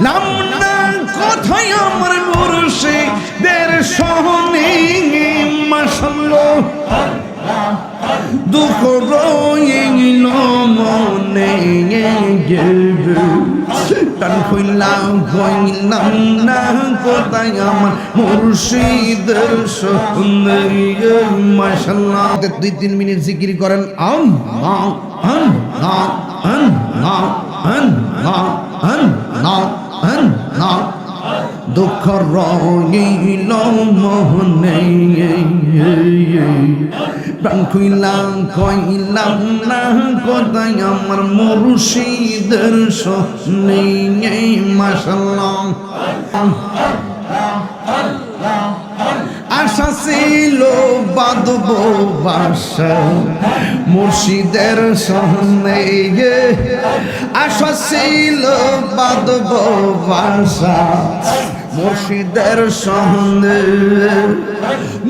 নাম না কোথায় আমার মুর্শিদের সহনে মাশাআল্লাহ দুঃখ রইল মনে টান খুইলাম কইলাম না কোথায় আমার মুর্শিদের সহনে মাশাআল্লাহ 2-3 মিনিট জিকির করেন আল্লাহ আল্লাহ আল্লাহ আল্লাহ আল্লাহ আল্লাহ দুঃখ রইল মনে প্রাণ খুইলাম কইলাম না কোথায় আমার মুর্শিদের সহনে মাশাআল্লাহ আশা ছিল বাঁধব বাসা মুর্শিদের সহনে আশা ছিল বাঁধব বাসা মুর্শিদের সহনে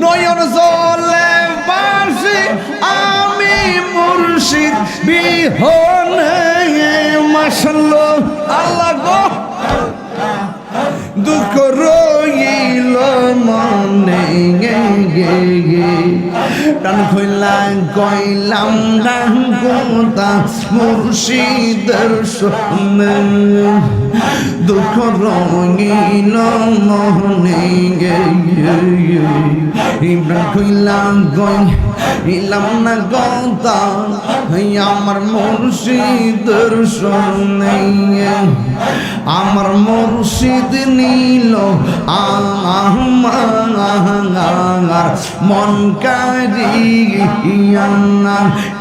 নয়ন জলে বাসি আমি মুর্শিদ বিহনে মাশাআল্লাহ আল্লাহ গো দুঃখ রইল মনে টান খুইলাম কইলাম না কোথা মুর্শিদের সহনে দুঃখ রইল মনে ইমরান খুইলাম কইলাম না কোথা আমার মুর্শিদের সহনে আমার মুর্শিদ নীল আমার মন কারিয়া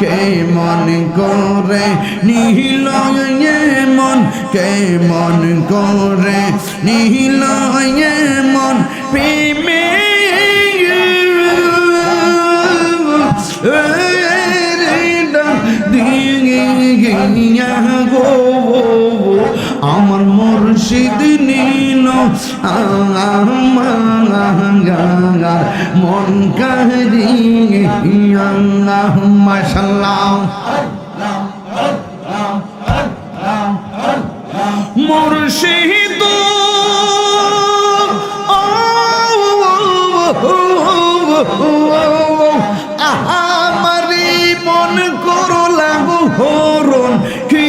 কে মন করে নীল মন কে মন করে নীল মন প্রেমে গো আমার মুর্শিদ নীল আমার মন কারিয়া মাশাআল্লাহ মুর্শিদ আমারি মন করলা হরণ কি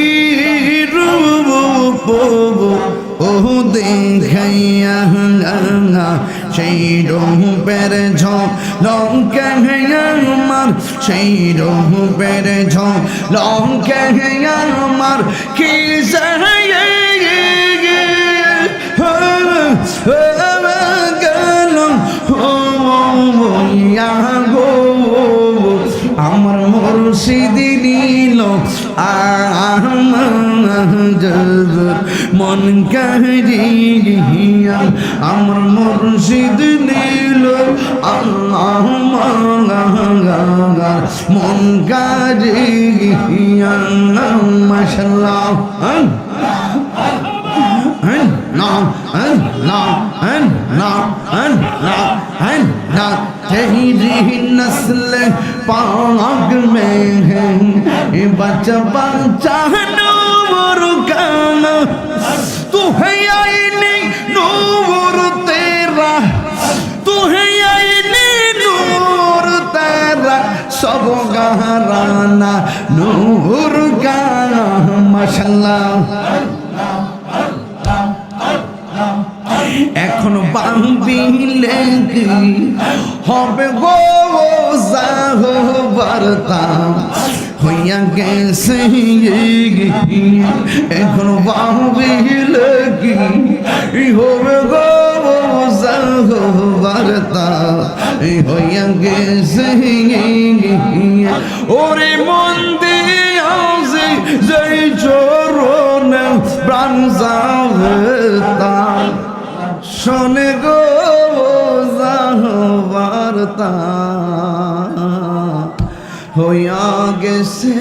রূপ ও দেখাইয়া সেই রূপের ঝলকে আমার সেই রূপের ঝলকে আমার কি আমার মুর্শিদ নীল মন কারিয়া আমার মুর্শিদ নীল মন কারিয়া মাশাআল্লাহ तेरी नस्ल पाक में है बच्चा बच्चा नूर का तू है आईने नूर तेरा तू है आईने नूर तेरा सब घराना नूर का माशाअल्लाह এখন বাঁধিলে কি হবে গো জাহবারতা হইয়া গেছে এখন বাঁধিলে কি হবে গো জাহবারতা হইয়া গেছে ওরে মন দিয়া যেই চরণে প্রাণ যাওতা শোনে গো জাহবারতা হইয়া গেছে